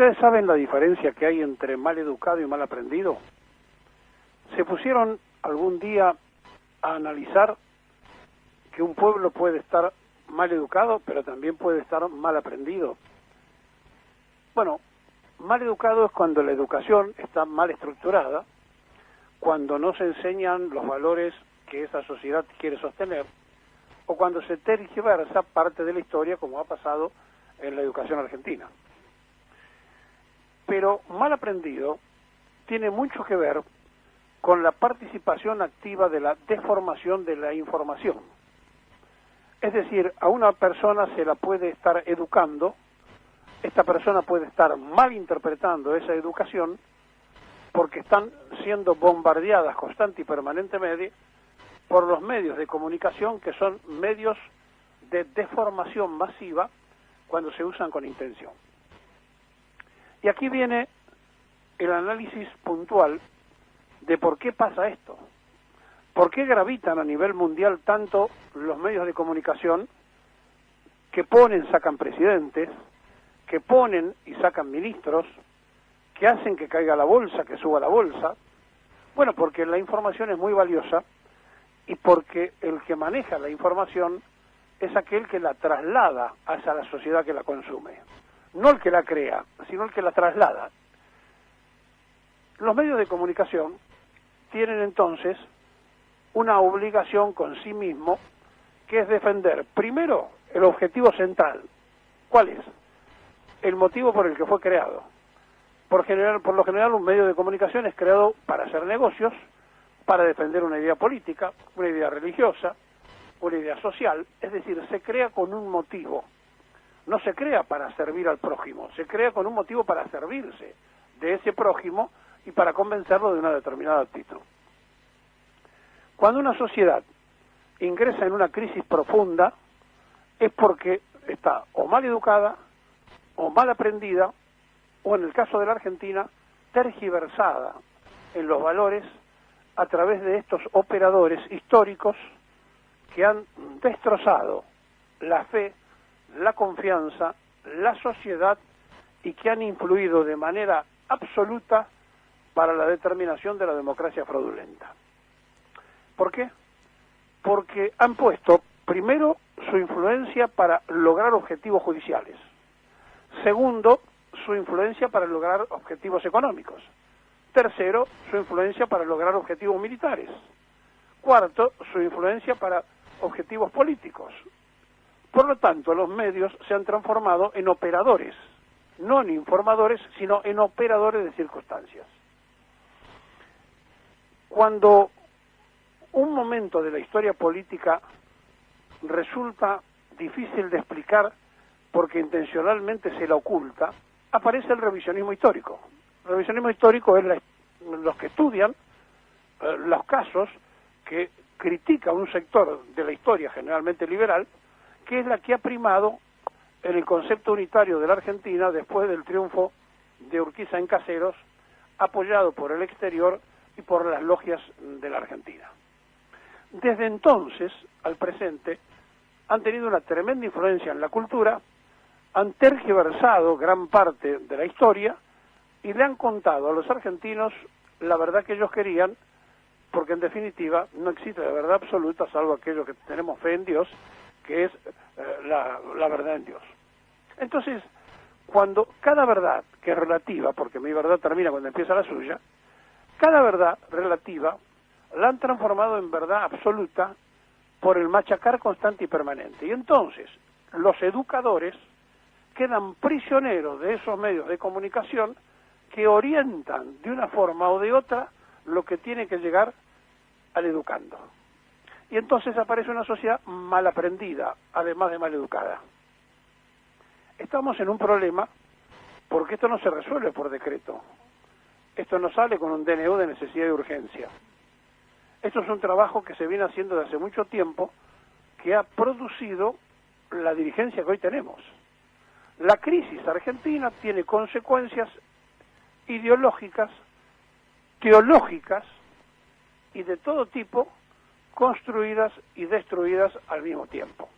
¿Ustedes saben la diferencia que hay entre mal educado y mal aprendido? ¿Se pusieron algún día a analizar que un pueblo puede estar mal educado, pero también puede estar mal aprendido? Bueno, mal educado es cuando la educación está mal estructurada, cuando no se enseñan los valores que esa sociedad quiere sostener, o cuando se tergiversa parte de la historia, como ha pasado en la educación argentina. Pero mal aprendido tiene mucho que ver con la participación activa de la deformación de la información. Es decir, a una persona se la puede estar educando, esta persona puede estar mal interpretando esa educación porque están siendo bombardeadas constante y permanentemente por los medios de comunicación, que son medios de deformación masiva cuando se usan con intención. Y aquí viene el análisis puntual de por qué pasa esto. ¿Por qué gravitan a nivel mundial tanto los medios de comunicación que ponen, sacan presidentes, que ponen y sacan ministros, que hacen que caiga la bolsa, que suba la bolsa? Bueno, porque la información es muy valiosa y porque el que maneja la información es aquel que la traslada hacia la sociedad que la consume. No el que la crea, sino el que la traslada. Los medios de comunicación tienen entonces una obligación con sí mismo, que es defender primero el objetivo central. ¿Cuál es? El motivo por el que fue creado. Por lo general un medio de comunicación es creado para hacer negocios, para defender una idea política, una idea religiosa, una idea social, es decir, se crea con un motivo. No se crea para servir al prójimo, se crea con un motivo para servirse de ese prójimo y para convencerlo de una determinada actitud. Cuando una sociedad ingresa en una crisis profunda es porque está o mal educada, o mal aprendida, o en el caso de la Argentina, tergiversada en los valores a través de estos operadores históricos que han destrozado la fe, la confianza, la sociedad y que han influido de manera absoluta para la determinación de la democracia fraudulenta. ¿Por qué? Porque han puesto, primero, su influencia para lograr objetivos judiciales. Segundo, su influencia para lograr objetivos económicos. Tercero, su influencia para lograr objetivos militares. Cuarto, su influencia para objetivos políticos. Por lo tanto, los medios se han transformado en operadores, no en informadores, sino en operadores de circunstancias. Cuando un momento de la historia política resulta difícil de explicar porque intencionalmente se la oculta, aparece el revisionismo histórico. El revisionismo histórico es los que estudian los casos que critica un sector de la historia generalmente liberal, que es la que ha primado en el concepto unitario de la Argentina después del triunfo de Urquiza en Caseros, apoyado por el exterior y por las logias de la Argentina. Desde entonces al presente han tenido una tremenda influencia en la cultura, han tergiversado gran parte de la historia y le han contado a los argentinos la verdad que ellos querían, porque en definitiva no existe la verdad absoluta salvo aquello que tenemos fe en Dios, que es la verdad en Dios. Entonces, cuando cada verdad que es relativa, porque mi verdad termina cuando empieza la suya, cada verdad relativa la han transformado en verdad absoluta por el machacar constante y permanente. Y entonces, los educadores quedan prisioneros de esos medios de comunicación que orientan de una forma o de otra lo que tiene que llegar al educando. Y entonces aparece una sociedad mal aprendida, además de mal educada. Estamos en un problema porque esto no se resuelve por decreto. Esto no sale con un DNU de necesidad y urgencia. Esto es un trabajo que se viene haciendo desde hace mucho tiempo, que ha producido la dirigencia que hoy tenemos. La crisis argentina tiene consecuencias ideológicas, teológicas y de todo tipo, construidas y destruidas al mismo tiempo.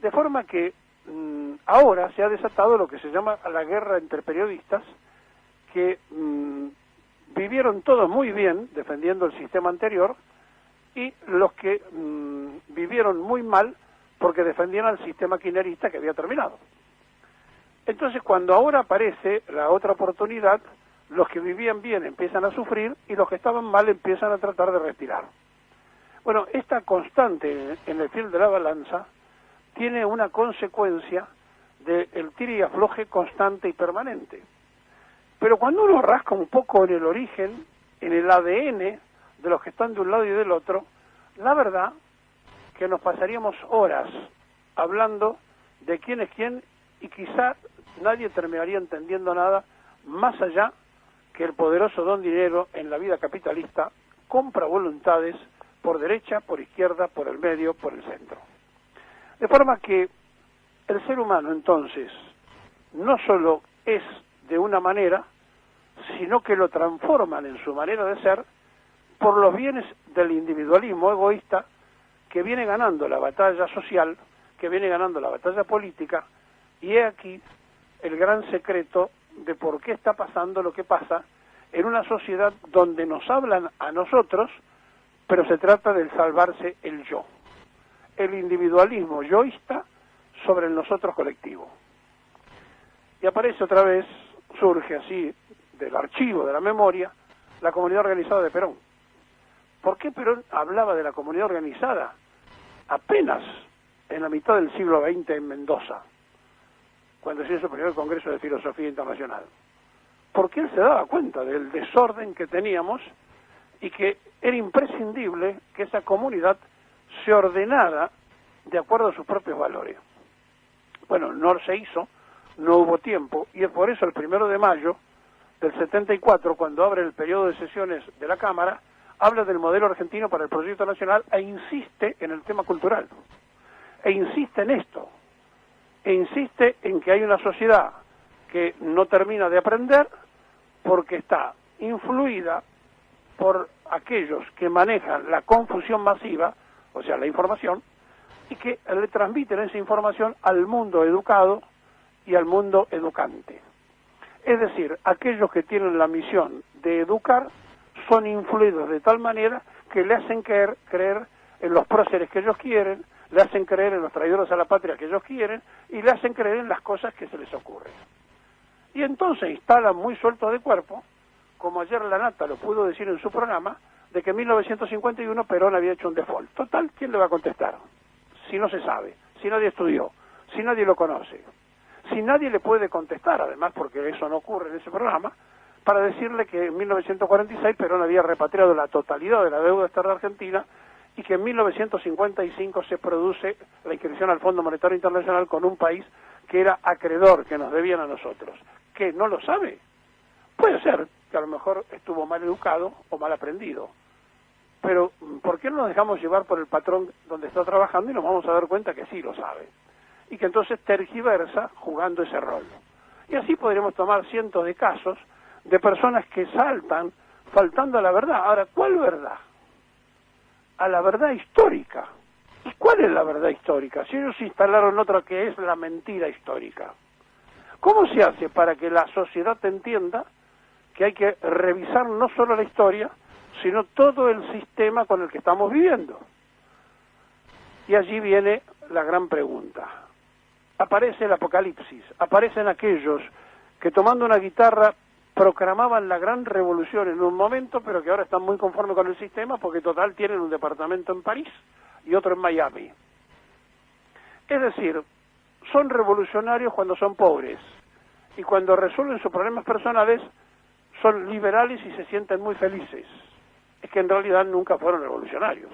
De forma que ahora se ha desatado lo que se llama la guerra entre periodistas, que vivieron todos muy bien defendiendo el sistema anterior, y los que vivieron muy mal porque defendían al sistema kirchnerista que había terminado. Entonces, cuando ahora aparece la otra oportunidad, los que vivían bien empiezan a sufrir y los que estaban mal empiezan a tratar de respirar. Bueno, esta constante en el fil de la balanza tiene una consecuencia del tira y afloje constante y permanente. Pero cuando uno rasca un poco en el origen, en el ADN de los que están de un lado y del otro, la verdad que nos pasaríamos horas hablando de quién es quién y quizá nadie terminaría entendiendo nada más allá que el poderoso don dinero en la vida capitalista compra voluntades por derecha, por izquierda, por el medio, por el centro. De forma que el ser humano entonces no solo es de una manera, sino que lo transforman en su manera de ser por los bienes del individualismo egoísta que viene ganando la batalla social, que viene ganando la batalla política, y he aquí el gran secreto de por qué está pasando lo que pasa en una sociedad donde nos hablan a nosotros, pero se trata de salvarse el yo, el individualismo yoísta sobre el nosotros colectivo. Y aparece otra vez, surge así del archivo de la memoria, la comunidad organizada de Perón. ¿Por qué Perón hablaba de la comunidad organizada apenas en la mitad del siglo XX en Mendoza, cuando se hizo el primer Congreso de Filosofía Internacional? Porque él se daba cuenta del desorden que teníamos y que era imprescindible que esa comunidad se ordenara de acuerdo a sus propios valores. Bueno, no se hizo, no hubo tiempo, y es por eso el 1 de mayo del 74, cuando abre el periodo de sesiones de la Cámara, habla del modelo argentino para el proyecto nacional e insiste en el tema cultural, e insiste en esto, e insiste en que hay una sociedad que no termina de aprender porque está influida por aquellos que manejan la confusión masiva, o sea, la información, y que le transmiten esa información al mundo educado y al mundo educante. Es decir, aquellos que tienen la misión de educar son influidos de tal manera que le hacen creer en los próceres que ellos quieren, le hacen creer en los traidores a la patria que ellos quieren, y le hacen creer en las cosas que se les ocurren. Y entonces instalan muy suelto de cuerpo, como ayer la Nata lo pudo decir en su programa, de que en 1951 Perón había hecho un default. Total, ¿quién le va a contestar? Si no se sabe, si nadie estudió, si nadie lo conoce, si nadie le puede contestar, además porque eso no ocurre en ese programa, para decirle que en 1946 Perón había repatriado la totalidad de la deuda externa argentina y que en 1955 se produce la inscripción al Fondo Monetario Internacional con un país que era acreedor, que nos debían a nosotros. ¿Qué? ¿No lo sabe? Puede ser que a lo mejor estuvo mal educado o mal aprendido, pero ¿por qué no nos dejamos llevar por el patrón donde está trabajando y nos vamos a dar cuenta que sí lo sabe? Y que entonces tergiversa jugando ese rol. Y así podríamos tomar cientos de casos de personas que saltan faltando a la verdad. Ahora, ¿cuál verdad? A la verdad histórica. ¿Y cuál es la verdad histórica? Si ellos instalaron otra que es la mentira histórica. ¿Cómo se hace para que la sociedad entienda que hay que revisar no solo la historia, sino todo el sistema con el que estamos viviendo? Y allí viene la gran pregunta. Aparece el apocalipsis, aparecen aquellos que tomando una guitarra proclamaban la gran revolución en un momento, pero que ahora están muy conformes con el sistema porque total tienen un departamento en París y otro en Miami. Es decir, son revolucionarios cuando son pobres y cuando resuelven sus problemas personales son liberales y se sienten muy felices. Es que en realidad nunca fueron revolucionarios.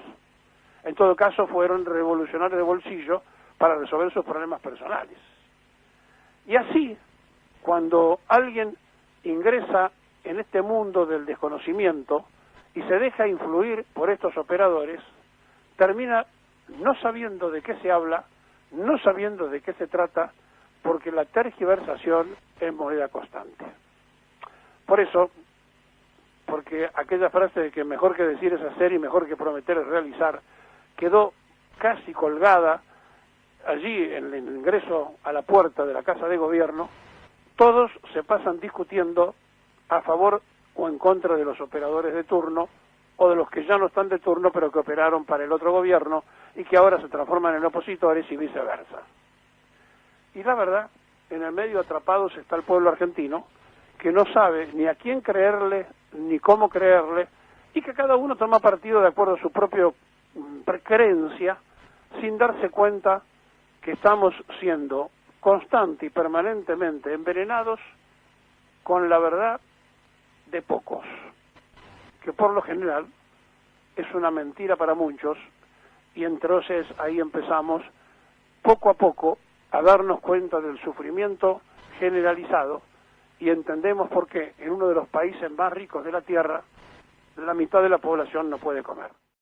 En todo caso fueron revolucionarios de bolsillo para resolver sus problemas personales. Y así, cuando alguien ingresa en este mundo del desconocimiento y se deja influir por estos operadores, termina no sabiendo de qué se habla, no sabiendo de qué se trata, porque la tergiversación es moneda constante. Por eso, porque aquella frase de que mejor que decir es hacer y mejor que prometer es realizar, quedó casi colgada allí en el ingreso a la puerta de la Casa de Gobierno, todos se pasan discutiendo a favor o en contra de los operadores de turno o de los que ya no están de turno pero que operaron para el otro gobierno y que ahora se transforman en opositores y viceversa. Y la verdad, en el medio atrapados está el pueblo argentino, que no sabe ni a quién creerle ni cómo creerle, y que cada uno toma partido de acuerdo a su propia creencia, sin darse cuenta que estamos siendo constante y permanentemente envenenados con la verdad de pocos, que por lo general es una mentira para muchos, y entonces ahí empezamos poco a poco a darnos cuenta del sufrimiento generalizado y entendemos por qué en uno de los países más ricos de la Tierra la mitad de la población no puede comer.